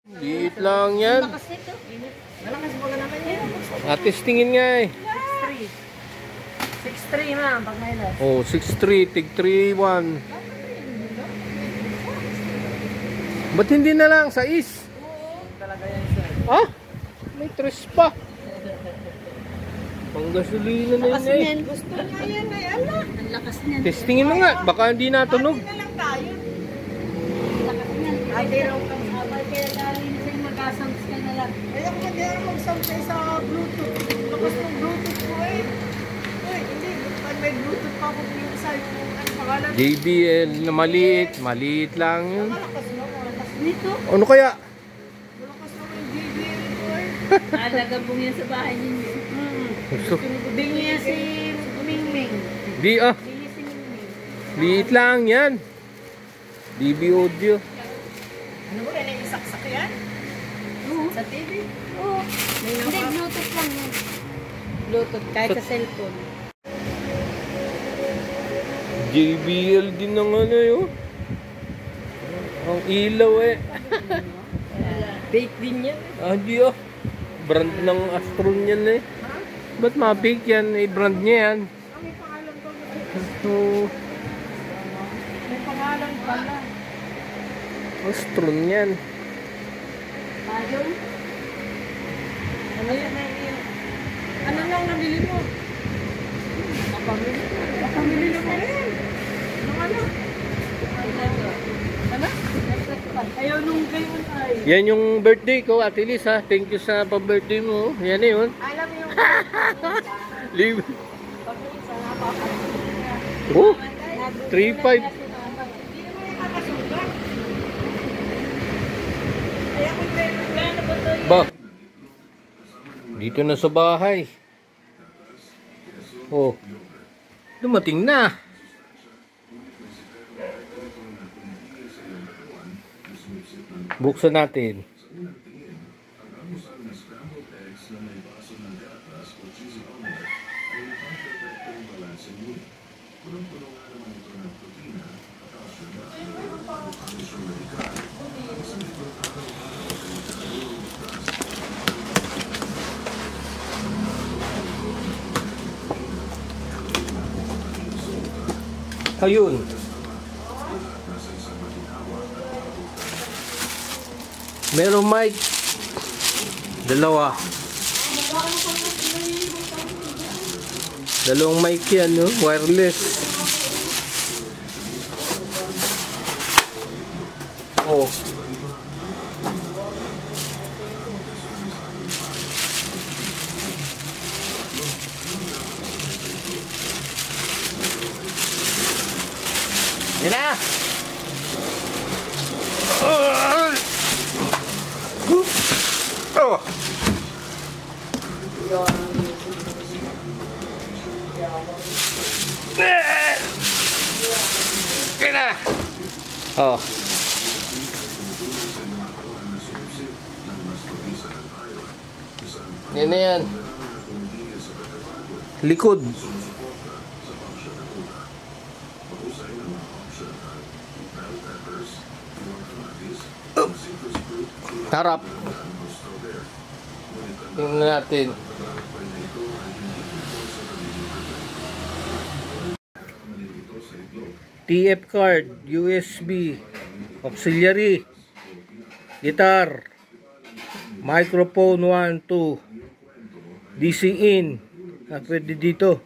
Liit lang yan. Malakas mo naman yan. Testingin nga eh. 6'3 na pag may less. Oh, 6'3, tig 3'1. Ba't hindi na lang sa is? Talaga yan, sir. Ha? May 3 pa. Panggasolina na yun eh. Gusto niya yan ay ala. Ang lakas niyan. Testingin mo nga, baka hindi natunog. Hindi na lang tayo. Lakas niyan. Ay, di raw kami. Abay, kaya galing sa'yo mag-asamps ka na lang. Kaya kung hindi ako mag-sampay sa Bluetooth. Lakas ng Bluetooth ko eh. Uy, hindi. Pag may Bluetooth pa ako yung sa'yo. Ano pangalan? JBL na maliit. Maliit lang yun. Malakas no? Malakas dito. Ano kaya? Malakas naman yung JBL ko eh. Nagabong yan sa bahay ninyo. Bingi niya si Mingming. Di ah. Bingi si Mingming. Liit lang yan. DB audio. Ano ba yan? Isaksak yan? Oo. Sa TV? Oo. Hindi, Bluetooth lang yan. Bluetooth, kahit sa cellphone. JBL din ng ano yun. Ang ilaw eh. Fake din yan. Di ah. Brand ng Astron yan eh. Ba't ma-fake yan? Eh, brand niya yan. May pangalan ko. Ito. May pangalan pala. Astron yan. Ayun. Ano yan? Ano lang nabili mo? Napamili na pa rin. Anong ano? Ano? Ayaw nung kayo ay. Yan yung birthday ko, Ate Liz ha. Thank you sa pa-birthday mo. Yan na yun. Alam mo yung Live. pag-isa na papasok. Oh, 3.5. Hindi naman yung kakasugat. Kaya kung plano ba ito Ba? Dito na sa bahay. Oh. Dumating na. Buksan natin. Ayun. Merong mic. Dalawa. Dalawang mic yan, no? Wireless. Oh. Yan na! Oh! Yan na! Oh. Yan na yan. Likod. Harap. Tingnan natin. TF card, USB, auxiliary, guitar, microphone 1, 2, DC in. Pwede dito.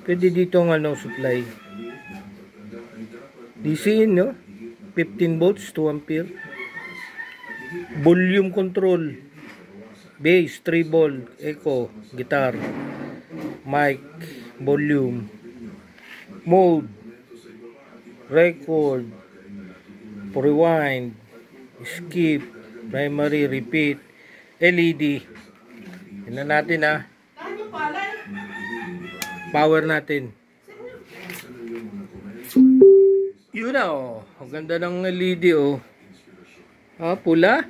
Pwede dito ng ano, supply. DC in, no? 15 volts, 2 ampere. Volume control. Bass, treble, echo, guitar, mic, volume, mode, record, rewind, skip, primary, repeat, LED. Tingnan natin ha. Power natin. Yun na oh. Ang ganda ng LED oh. Pula.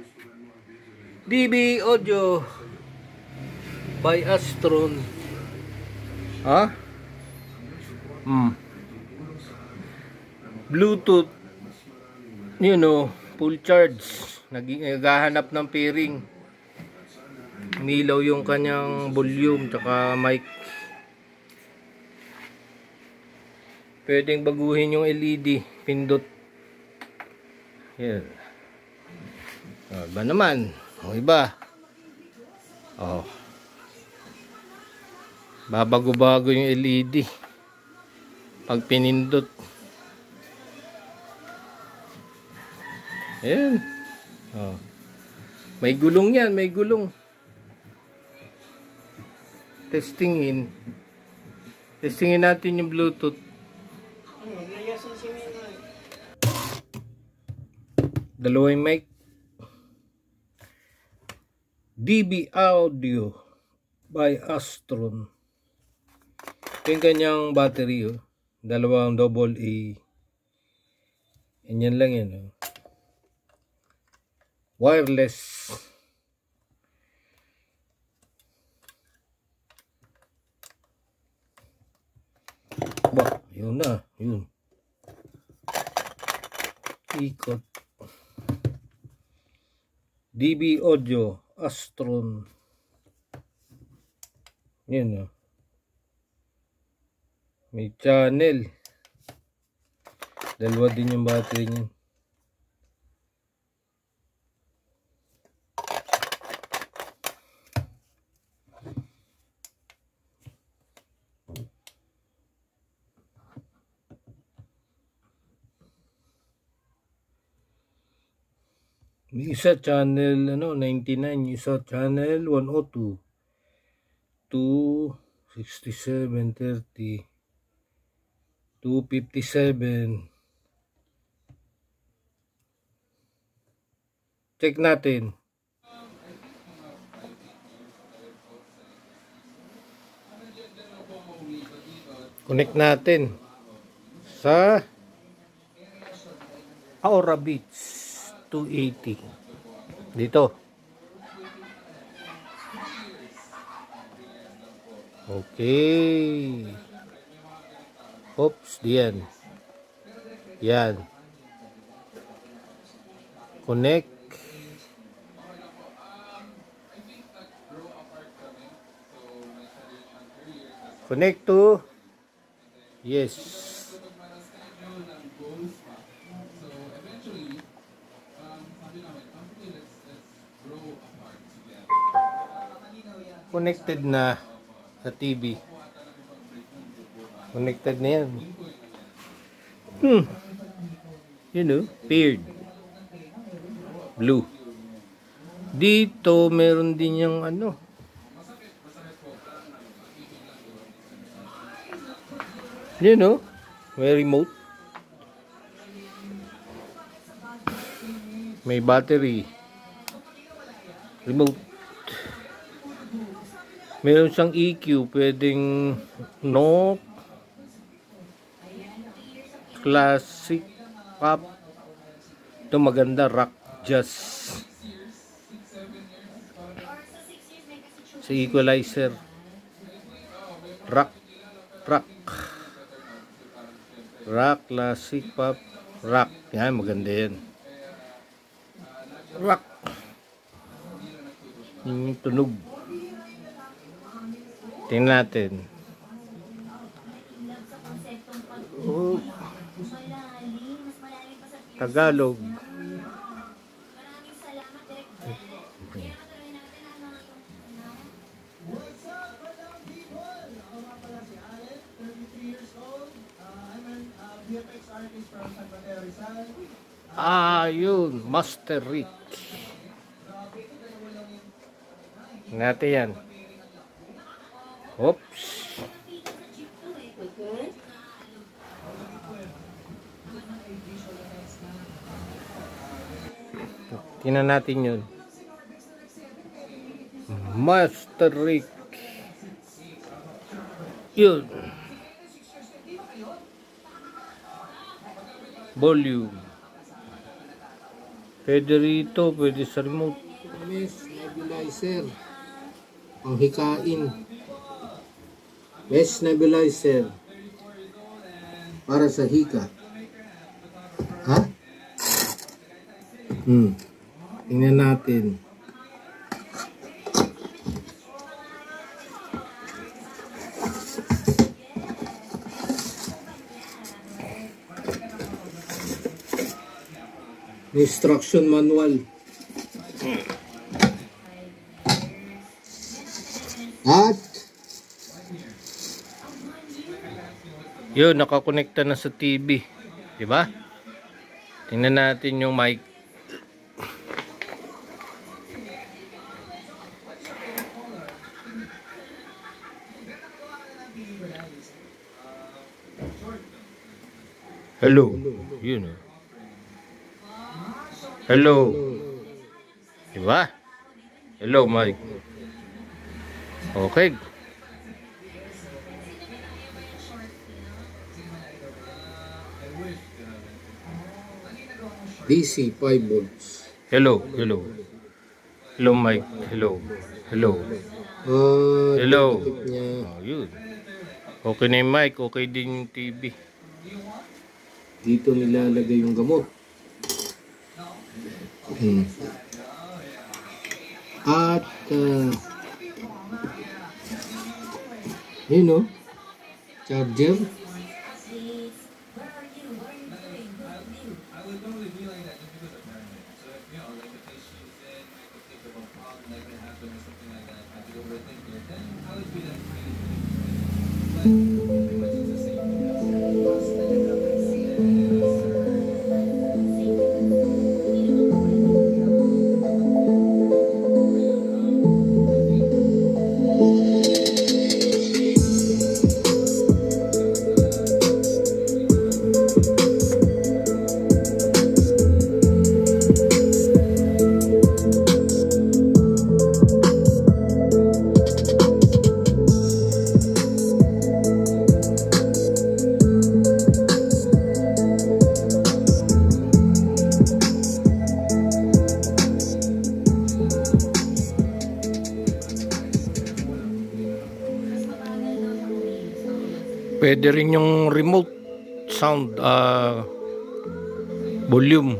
DB Audio by Astron. Bluetooth. You know, full charge. naghahanap ng pairing. Umilaw yung kanyang volume tsaka mic. Pwedeng baguhin yung LED, pindot. Yan. Iba naman. O iba. Oh. Babago-bago yung LED pag pinindot. Ayan. Oh. May gulong yan, may gulong. Testingin natin yung Bluetooth. Dalawang mic. DB Audio by Astron. Yung kanyang battery, oh. Dalawang double A. Yan lang yan, oh. Wireless. Ba, yun na, yun. Ikot. DB Audio Astron. Yan, oh. May channel. Dalawa din yung battery niyan. May isa channel 99, isa channel 102. 267, 30. 257. Check natin. Connect natin sa Aura Beats 280. Dito. Okay. Oops, diyan. Yan. Connect. Connect to. Yes. Connected na sa TV. Connected na yan. You know, paired. Blue. Dito, meron din yung ano. You know, may remote. May battery. Remote. Meron siyang EQ, pwedeng note, classic, pop. Ito maganda, rock, jazz. Sa equalizer. Rock, classic, pop, rock. Yan, maganda yan. Rock. Yung tunog. Tingnan natin. Oh. Tagalog. Yun. Master Rick. Natin yan. Oops. Tingnan natin yun. Master Rick. Yun. Volume. Pwede rito, pwede sa remote. Mesh nebulizer. Ang hikain. Mesh nebulizer. Para sa hika. Ha? Tingnan natin. Instruction manual. At yun, nakakonekta na sa TV. Diba? Tingnan natin yung mic. Hello. Yun. Hello. Diba? Hello, mic. Okay. DC 5 volts. Hello, hello. Hello, Mike. Hello. Hello. Hello. Oh, yun. Okay na yung mic, okay din yung TV. Dito nilalagay yung gamot. At yun o, charger. Pwede rin yung remote sound volume.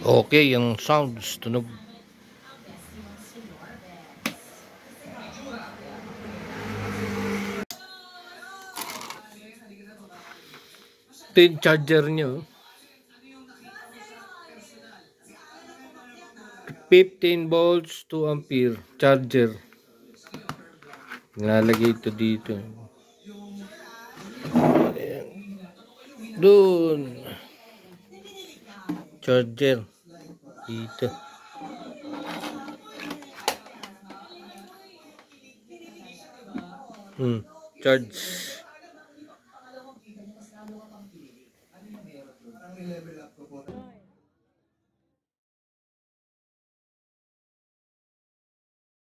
Okay, yung sounds tunog. Ito yung charger nyo. 15 volts 2 ampere charger. Nilalagay ito dito. Doon. Charger. Dito. Charge.